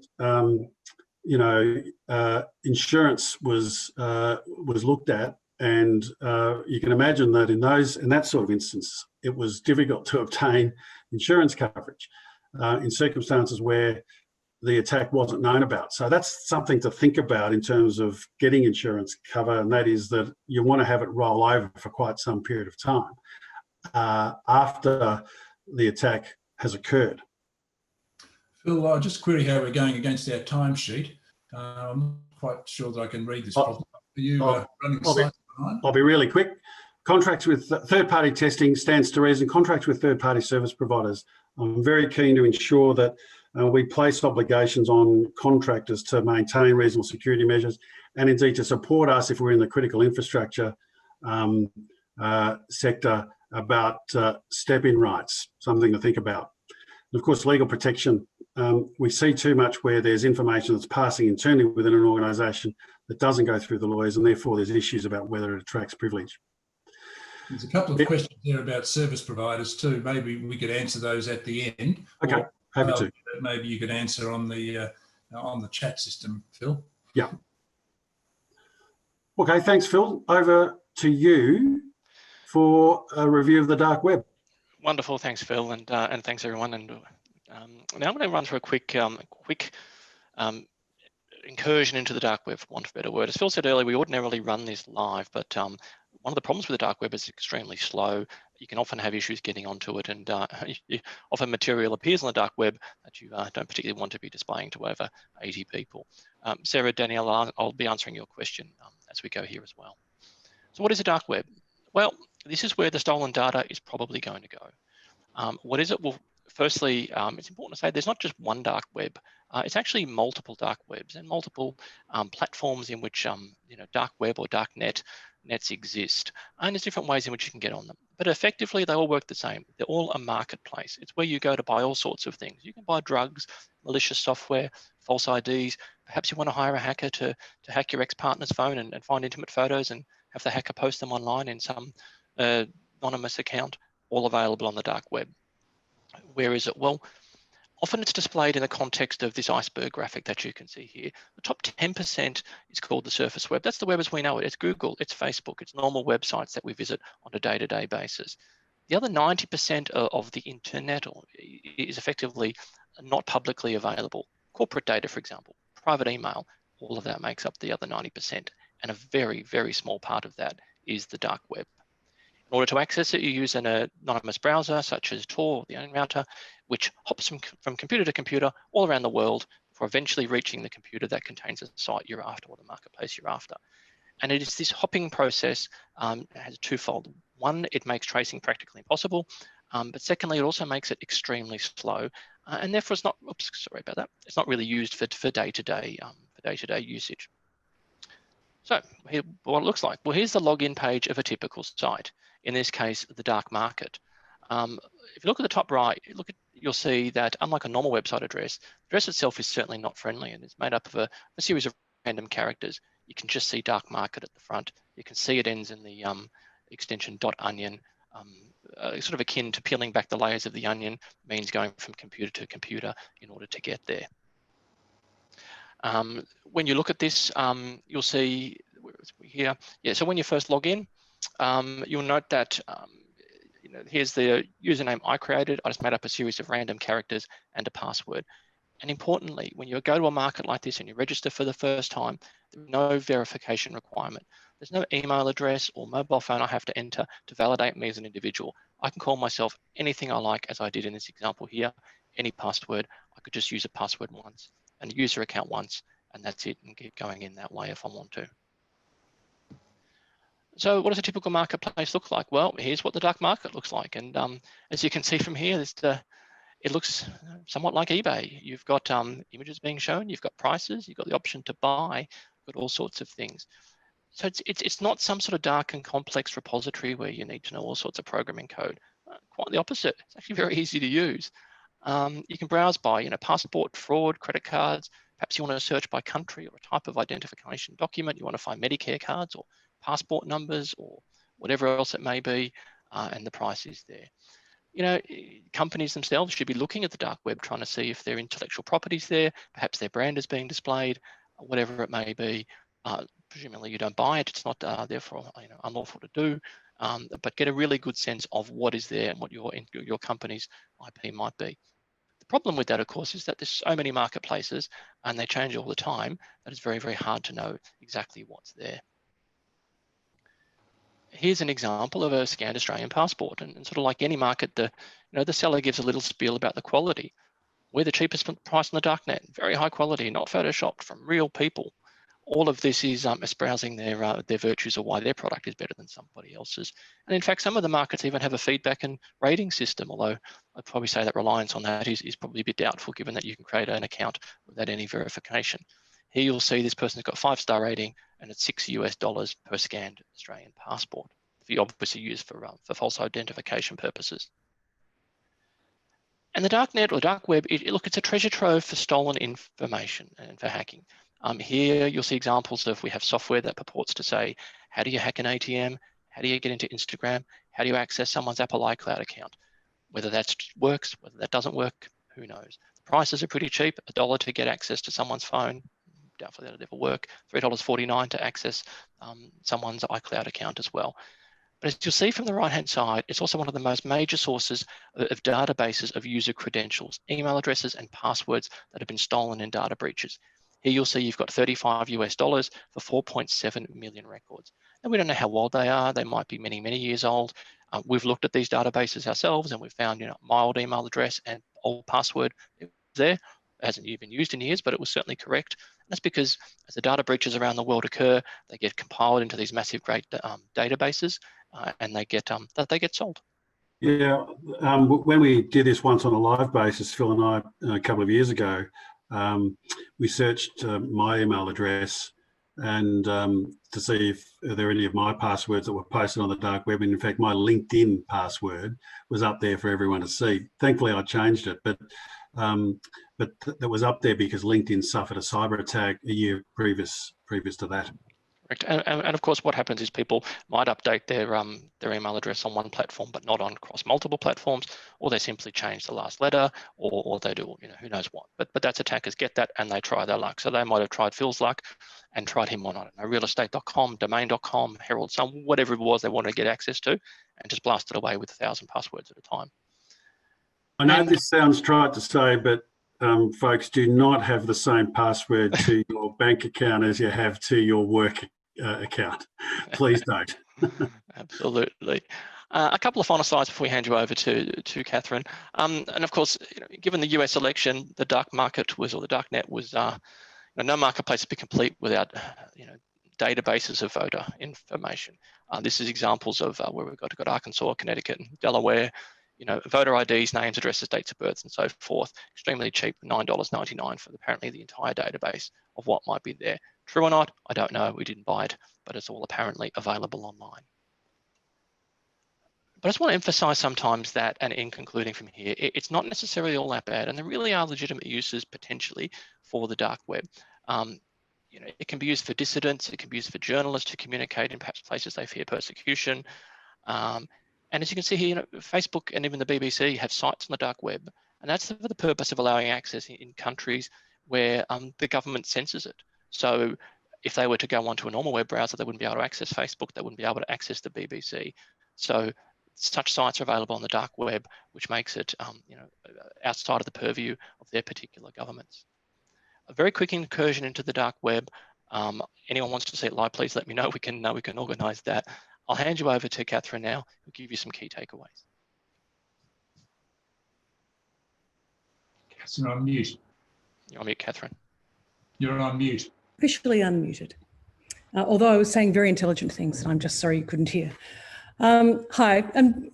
insurance was looked at, and you can imagine that in that sort of instance, it was difficult to obtain insurance coverage in circumstances where the attack wasn't known about. So that's something to think about in terms of getting insurance cover, and that is that you want to have it roll over for quite some period of time after the attack has occurred. Phil, I'll just query how we're going against our timesheet. I'm not quite sure that I can read this properly. Are you running slightly behind? I'll be really quick. Contracts with third-party testing stands to reason. Contracts with third-party service providers. I'm very keen to ensure that we place obligations on contractors to maintain reasonable security measures, and indeed to support us if we're in the critical infrastructure sector about step-in rights, something to think about. And of course, legal protection. We see too much where there's information that's passing internally within an organisation that doesn't go through the lawyers, and therefore there's issues about whether it attracts privilege. There's a couple of questions there about service providers too. Maybe we could answer those at the end. Okay, happy to. Maybe you could answer on the chat system, Phil. Yeah. Okay, thanks, Phil. Over to you for a review of the dark web. Wonderful, thanks, Phil, and thanks everyone. And now I'm going to run through a quick incursion into the dark web, for want of a better word. As Phil said earlier, we ordinarily run this live, but one of the problems with the dark web is it's extremely slow. You can often have issues getting onto it, and often material appears on the dark web that you don't particularly want to be displaying to over 80 people. Sarah, Danielle, I'll be answering your question as we go here as well. So what is a dark web? Well, this is where the stolen data is probably going to go. What is it? Well, firstly, it's important to say there's not just one dark web. It's actually multiple dark webs and multiple platforms in which dark web or dark nets exist. And there's different ways in which you can get on them. But effectively, they all work the same. They're all a marketplace. It's where you go to buy all sorts of things. You can buy drugs, malicious software, false IDs. Perhaps you want to hire a hacker to hack your ex-partner's phone and find intimate photos and have the hacker post them online in some anonymous account, all available on the dark web. Where is it? Well, often it's displayed in the context of this iceberg graphic that you can see here. The top 10% is called the surface web. That's the web as we know it. It's Google, it's Facebook, it's normal websites that we visit on a day-to-day basis. The other 90% of the internet is effectively not publicly available. Corporate data, for example, private email, all of that makes up the other 90%. And a very, very small part of that is the dark web. In order to access it, you use an anonymous browser such as Tor, the Onion router, which hops from computer to computer all around the world before eventually reaching the computer that contains the site you're after or the marketplace you're after. And it is this hopping process has twofold. One, it makes tracing practically impossible, but secondly, it also makes it extremely slow, and therefore it's not. Oops, sorry about that. It's not really used for day-to-day usage. So here, what it looks like. Well, here's the login page of a typical site. In this case, the dark market. If you look at the top right, you'll see that unlike a normal website address, the address itself is certainly not friendly, and it's made up of a series of random characters. You can just see dark market at the front. You can see it ends in the extension .onion, sort of akin to peeling back the layers of the onion, means going from computer to computer in order to get there. When you look at this, you'll see, where is we here? Yeah, so when you first log in, you'll note that here's the username I created. I just made up a series of random characters and a password. And importantly, when you go to a market like this and you register for the first time, there's no verification requirement. There's no email address or mobile phone I have to enter to validate me as an individual. I can call myself anything I like, as I did in this example here, any password. I could just use a password once and a user account once, and that's it, and keep going in that way if I want to. So what does a typical marketplace look like? Well, here's what the dark market looks like. And as you can see from here, it looks somewhat like eBay. You've got images being shown, you've got prices, you've got the option to buy, you've got all sorts of things. So it's not some sort of dark and complex repository where you need to know all sorts of programming code. Quite the opposite. It's actually very easy to use. You can browse by passport, fraud, credit cards. Perhaps you want to search by country or a type of identification document. You want to find Medicare cards or passport numbers or whatever else it may be, and the price is there. Companies themselves should be looking at the dark web, trying to see if their intellectual property is there, perhaps their brand is being displayed, whatever it may be. Presumably you don't buy it, it's not therefore unlawful to do, but get a really good sense of what is there and what your company's IP might be. The problem with that, of course, is that there's so many marketplaces and they change all the time that it's very, very hard to know exactly what's there. Here's an example of a scanned Australian passport, and sort of like any market, the seller gives a little spiel about the quality. We're the cheapest price on the darknet, very high quality, not photoshopped, from real people. All of this is espousing their virtues of why their product is better than somebody else's. And in fact, some of the markets even have a feedback and rating system, although I'd probably say that reliance on that is probably a bit doubtful, given that you can create an account without any verification. Here you'll see this person's got 5-star rating and it's $6 per scanned Australian passport. You obviously use for false identification purposes. And the darknet or dark web, it's a treasure trove for stolen information and for hacking. Here you'll see examples of, we have software that purports to say, how do you hack an ATM? How do you get into Instagram? How do you access someone's Apple iCloud account? Whether that works, whether that doesn't work, who knows? The prices are pretty cheap, $1 to get access to someone's phone. Doubtfully that'll ever work. $3.49 to access someone's iCloud account as well. But as you'll see from the right-hand side, it's also one of the most major sources of databases of user credentials, email addresses and passwords that have been stolen in data breaches. Here you'll see you've got $35 for 4.7 million records. And we don't know how old they are. They might be many, many years old. We've looked at these databases ourselves and we've found, my old email address and old password there. It hasn't been used in years, but it was certainly correct. And that's because as the data breaches around the world occur, they get compiled into these massive, great databases, and they get sold. Yeah, when we did this once on a live basis, Phil and I, a couple of years ago, we searched my email address and to see if there are any of my passwords that were posted on the dark web. And in fact, my LinkedIn password was up there for everyone to see. Thankfully, I changed it, but but that was up there because LinkedIn suffered a cyber attack a year previous to that. Correct. And of course, what happens is people might update their email address on one platform, but not on across multiple platforms, or they simply change the last letter, or they do, who knows what. But that's attackers get that and they try their luck. So they might have tried Phil's luck and tried him on, I don't know, realestate.com, domain.com, Herald Sun, whatever it was they wanted to get access to, and just blasted away with 1,000 passwords at a time. I know this sounds trite to say, but folks, do not have the same password to your bank account as you have to your work account. Please don't. Absolutely. A couple of final slides before we hand you over to Catherine. And of course, given the US election, the dark market was, or the dark net was, no marketplace would be complete without, databases of voter information. This is examples of where we've got Arkansas, Connecticut, and Delaware. Voter IDs, names, addresses, dates of births, and so forth. Extremely cheap, $9.99 for apparently the entire database of what might be there. True or not, I don't know. We didn't buy it, but it's all apparently available online. But I just want to emphasize sometimes that, and in concluding from here, it's not necessarily all that bad, and there really are legitimate uses potentially for the dark web. It can be used for dissidents, it can be used for journalists to communicate in perhaps places they fear persecution. And as you can see here, Facebook and even the BBC have sites on the dark web, and that's for the purpose of allowing access in countries where the government censors it. So if they were to go onto a normal web browser, they wouldn't be able to access Facebook, they wouldn't be able to access the BBC. So such sites are available on the dark web, which makes it outside of the purview of their particular governments. A very quick incursion into the dark web. Anyone wants to see it live, please let me know. We can organise that. I'll hand you over to Catherine now, who'll give you some key takeaways. Catherine, on mute. You're on mute, Catherine. You're on mute. Officially unmuted. Although I was saying very intelligent things, and I'm just sorry you couldn't hear. Hi, I'm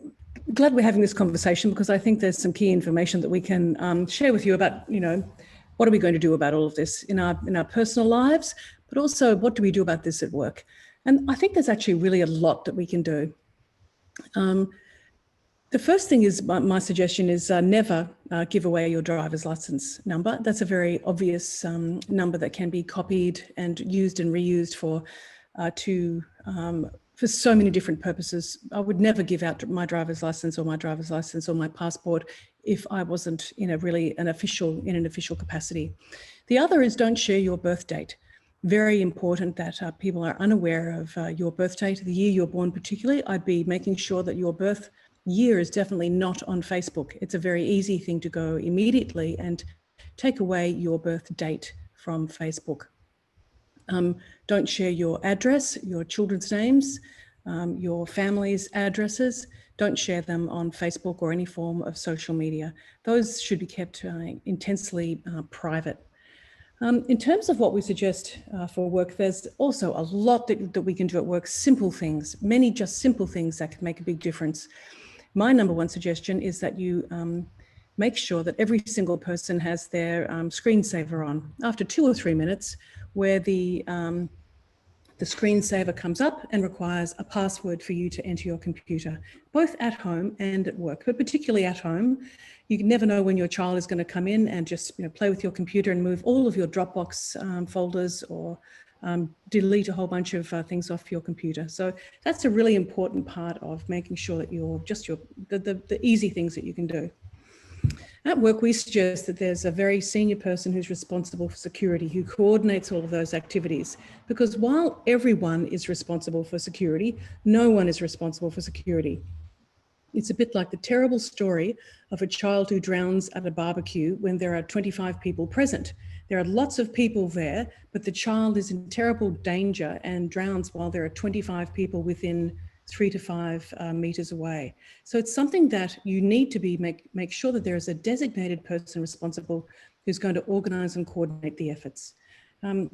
glad we're having this conversation because I think there's some key information that we can share with you about, what are we going to do about all of this in our personal lives, but also what do we do about this at work? And I think there's actually really a lot that we can do. The first thing is, my suggestion is never give away your driver's license number. That's a very obvious number that can be copied and used and reused for so many different purposes. I would never give out my driver's license or my passport if I wasn't in an official capacity. The other is don't share your birth date. Very important that people are unaware of your birth date, the year you're born particularly. I'd be making sure that your birth year is definitely not on Facebook. It's a very easy thing to go immediately and take away your birth date from Facebook. Don't share your address, your children's names, your family's addresses. Don't share them on Facebook or any form of social media. Those should be kept intensely private. In terms of what we suggest for work, there's also a lot that we can do at work, simple things, many just simple things that can make a big difference. My number one suggestion is that you make sure that every single person has their screensaver on. After 2 or 3 minutes, where the screensaver comes up and requires a password for you to enter your computer, both at home and at work, but particularly at home. You never know when your child is going to come in and just play with your computer and move all of your Dropbox folders or delete a whole bunch of things off your computer. So that's a really important part of making sure that the easy things that you can do. At work, we suggest that there's a very senior person who's responsible for security, who coordinates all of those activities. Because while everyone is responsible for security, no one is responsible for security. It's a bit like the terrible story of a child who drowns at a barbecue when there are 25 people present. There are lots of people there, but the child is in terrible danger and drowns while there are 25 people within 3 to 5 meters away. So it's something that you need to make sure that there is a designated person responsible who's going to organize and coordinate the efforts. And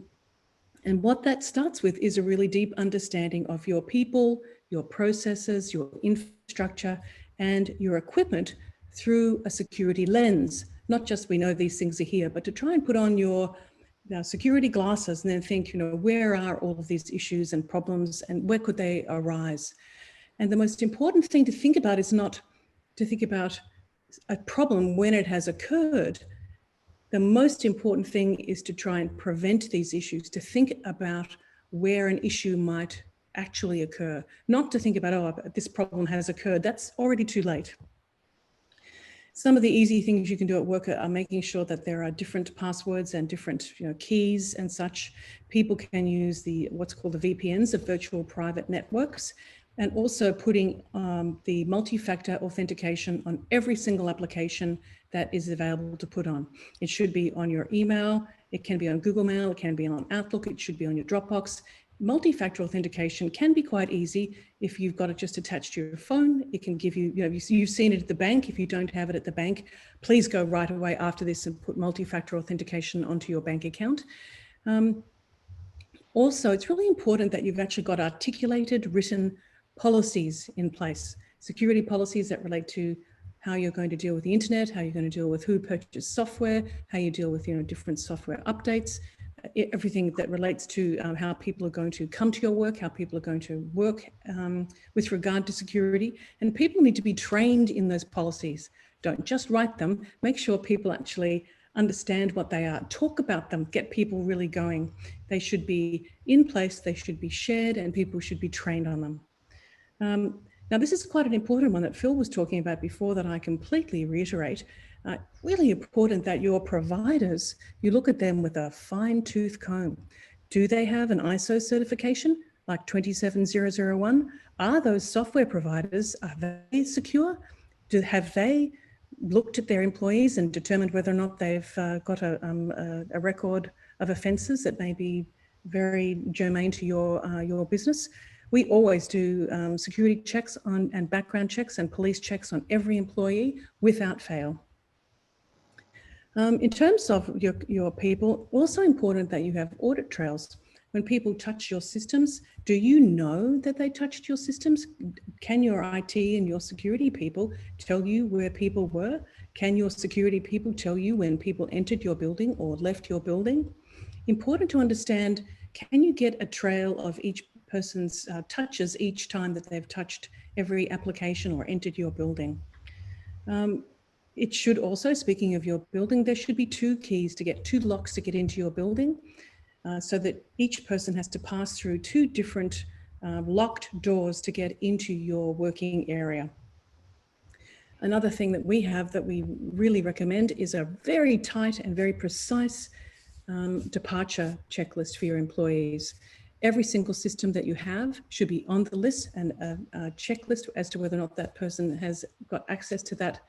what that starts with is a really deep understanding of your people, your processes, your infrastructure, and your equipment through a security lens. Not just we know these things are here, but to try and put on your security glasses and then think, where are all of these issues and problems and where could they arise? And the most important thing to think about is not to think about a problem when it has occurred, The most important thing is to try and prevent these issues, to think about where an issue might actually occur, not to think about, oh, this problem has occurred. That's already too late. Some of the easy things you can do at work are making sure that there are different passwords and different keys and such. People can use what's called the VPNs, of virtual private networks, and also putting the multi-factor authentication on every single application that is available to put on. It should be on your email, it can be on Google Mail, it can be on Outlook, it should be on your Dropbox. Multi-factor authentication can be quite easy if you've got it just attached to your phone. It can give you, you've seen it at the bank. If you don't have it at the bank, please go right away after this and put multi-factor authentication onto your bank account. Also, it's really important that you've actually got articulated written policies in place, security policies that relate to how you're going to deal with the internet, how you're going to deal with who purchased software, how you deal with different software updates, everything that relates to how people are going to come to your work, how people are going to work with regard to security. And people need to be trained in those policies. Don't just write them, make sure people actually understand what they are, talk about them, get people really going. They should be in place, they should be shared, and people should be trained on them. Now, this is quite an important one that Phil was talking about before that I completely reiterate. Really important that your providers, you look at them with a fine-tooth comb. Do they have an ISO certification like 27001? Are those software providers, are they secure? Have they looked at their employees and determined whether or not they've got a record of offences that may be very germane to your business? We always do security checks and background checks and police checks on every employee without fail. In terms of your people, also important that you have audit trails. When people touch your systems, do you know that they touched your systems? Can your IT and your security people tell you where people were? Can your security people tell you when people entered your building or left your building? Important to understand, can you get a trail of each person's touches each time that they've touched every application or entered your building? It should also, speaking of your building, there should be two keys to get, two locks to get into your building, so that each person has to pass through two different locked doors to get into your working area. Another thing that we have that we really recommend is a very tight and very precise departure checklist for your employees. Every single system that you have should be on the list, and a checklist as to whether or not that person has got access to that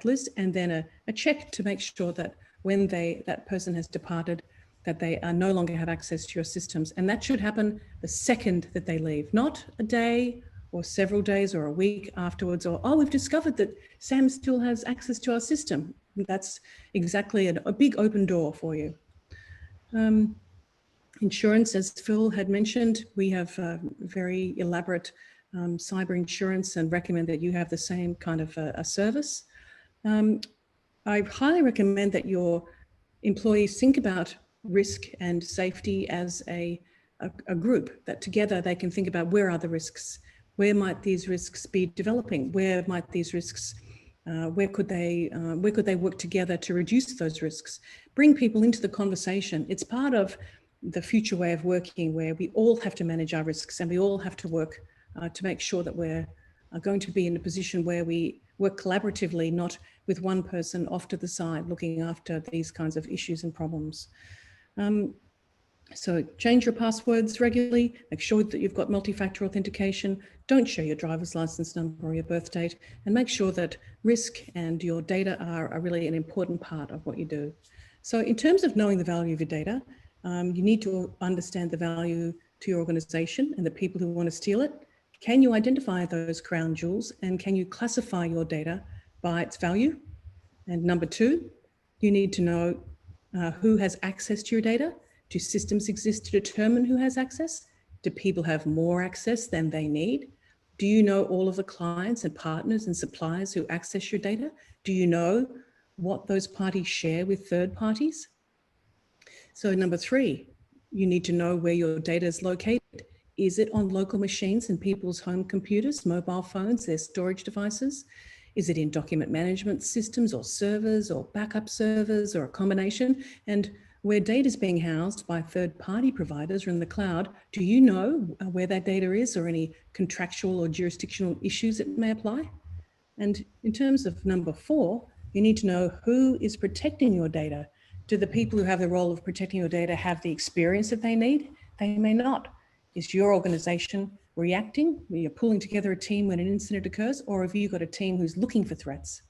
list, and then a check to make sure that when that person has departed, that they no longer have access to your systems. And that should happen the second that they leave, not a day or several days or a week afterwards, or, oh, we've discovered that Sam still has access to our system. That's exactly a big open door for you. Insurance, as Phil had mentioned, we have very elaborate cyber insurance and recommend that you have the same kind of a service. I highly recommend that your employees think about risk and safety as a group, that together they can think about where are the risks, where might these risks be developing, where might these risks, where could they work together to reduce those risks, bring people into the conversation. It's part of the future way of working where we all have to manage our risks and we all have to work to make sure that we're going to be in a position where we work collaboratively, not with one person off to the side looking after these kinds of issues and problems. So change your passwords regularly, make sure that you've got multi-factor authentication, don't share your driver's license number or your birth date, and make sure that risk and your data are really an important part of what you do. So in terms of knowing the value of your data, you need to understand the value to your organization and the people who want to steal it. Can you identify those crown jewels, and can you classify your data by its value? And number two, you need to know who has access to your data. Do systems exist to determine who has access? Do people have more access than they need? Do you know all of the clients and partners and suppliers who access your data? Do you know what those parties share with third parties? So number three, you need to know where your data is located. Is it on local machines and people's home computers, mobile phones, their storage devices? Is it in document management systems or servers or backup servers or a combination? And where data is being housed by third-party providers or in the cloud, do you know where that data is or any contractual or jurisdictional issues that may apply? And in terms of number 4, you need to know who is protecting your data. Do the people who have the role of protecting your data have the experience that they need? They may not. Is your organization reacting? You're pulling together a team when an incident occurs, or have you got a team who's looking for threats?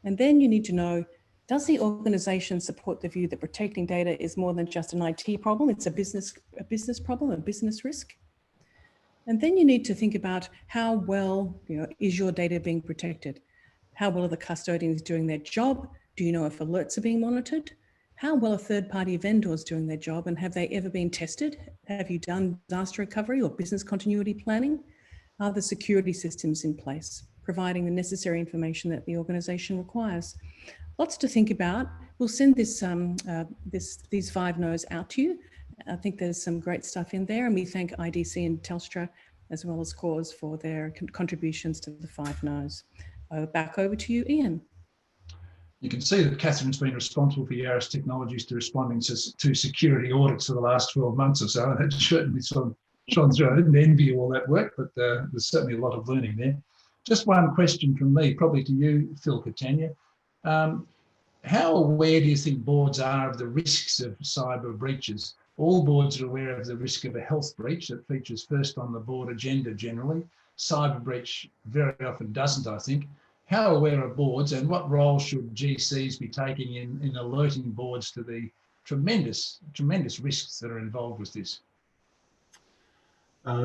And then you need to know, does the organization support the view that protecting data is more than just an IT problem? It's a business problem, a business risk. And then you need to think about how well is your data being protected? How well are the custodians doing their job? Do you know if alerts are being monitored? How well are third-party vendors doing their job, and have they ever been tested? Have you done disaster recovery or business continuity planning? Are the security systems in place, providing the necessary information that the organization requires? Lots to think about. We'll send this, these 5 no's out to you. I think there's some great stuff in there, and we thank IDC and Telstra as well as Cause for their contributions to the 5 no's. Back over to you, Ian. You can see that Catherine's been responsible for Yaris Technologies to responding to security audits for the last 12 months or so. It certainly shone through. I didn't envy you all that work, but there's certainly a lot of learning there. Just one question from me, probably to you, Phil Catania. How aware do you think boards are of the risks of cyber breaches? All boards are aware of the risk of a health breach that features first on the board agenda generally. Cyber breach very often doesn't, I think. How aware are boards, and what role should GCs be taking in alerting boards to the tremendous risks that are involved with this?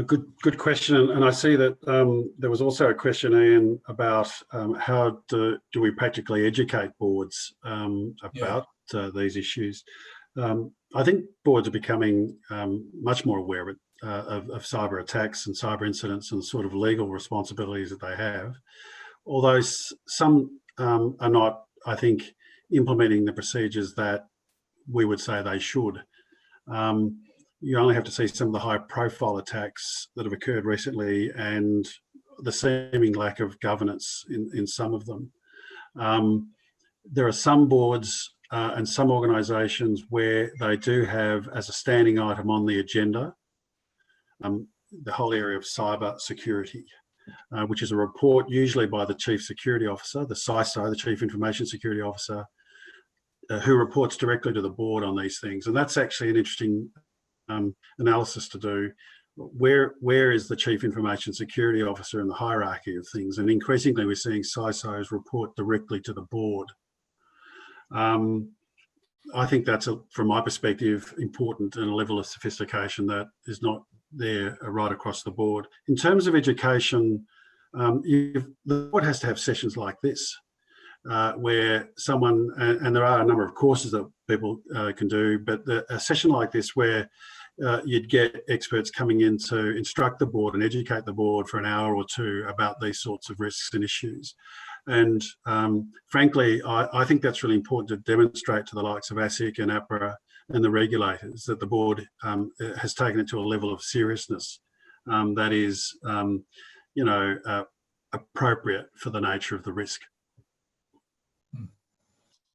Good question, and I see that there was also a question, Ian, about how do we practically educate boards about these issues. I think boards are becoming much more aware of cyber attacks and cyber incidents and sort of legal responsibilities that they have, although some are not, I think, implementing the procedures that we would say they should. You only have to see some of the high-profile attacks that have occurred recently and the seeming lack of governance in some of them. There are some boards and some organisations where they do have as a standing item on the agenda the whole area of cyber security, which is a report usually by the Chief Security Officer, the CISO, the Chief Information Security Officer, who reports directly to the board on these things. And that's actually an interesting analysis to do. Where is the Chief Information Security Officer in the hierarchy of things? And increasingly we're seeing CISOs report directly to the board. I think that's, from my perspective, important and a level of sophistication that is not there right across the board. In terms of education, the board has to have sessions like this, where someone, and there are a number of courses that people can do, but a session like this where you'd get experts coming in to instruct the board and educate the board for an hour or two about these sorts of risks and issues. And frankly, I think that's really important to demonstrate to the likes of ASIC and APRA and the regulators that the board has taken it to a level of seriousness that is, appropriate for the nature of the risk.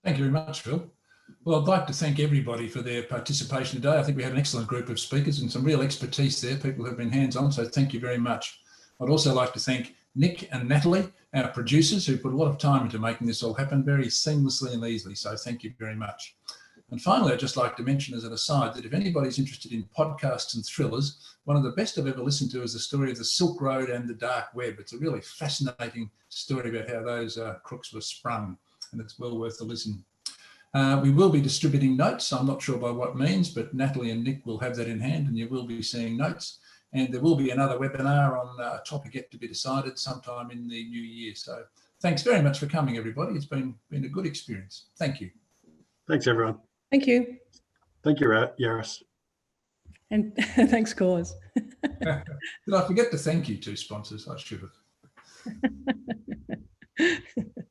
Thank you very much, Phil. Well, I'd like to thank everybody for their participation today. I think we had an excellent group of speakers and some real expertise there, people who have been hands-on, so thank you very much. I'd also like to thank Nick and Natalie, our producers, who put a lot of time into making this all happen very seamlessly and easily, so thank you very much. And finally, I'd just like to mention as an aside that if anybody's interested in podcasts and thrillers, one of the best I've ever listened to is the story of the Silk Road and the Dark Web. It's a really fascinating story about how those crooks were sprung, and it's well worth a listen. We will be distributing notes. I'm not sure by what means, but Natalie and Nick will have that in hand, and you will be seeing notes. And there will be another webinar on a topic yet to be decided sometime in the new year. So thanks very much for coming, everybody. It's been a good experience. Thank you. Thanks, everyone. Thank you. Thank you, Yaris. And thanks, Cause. Did I forget to thank you two sponsors? I should have.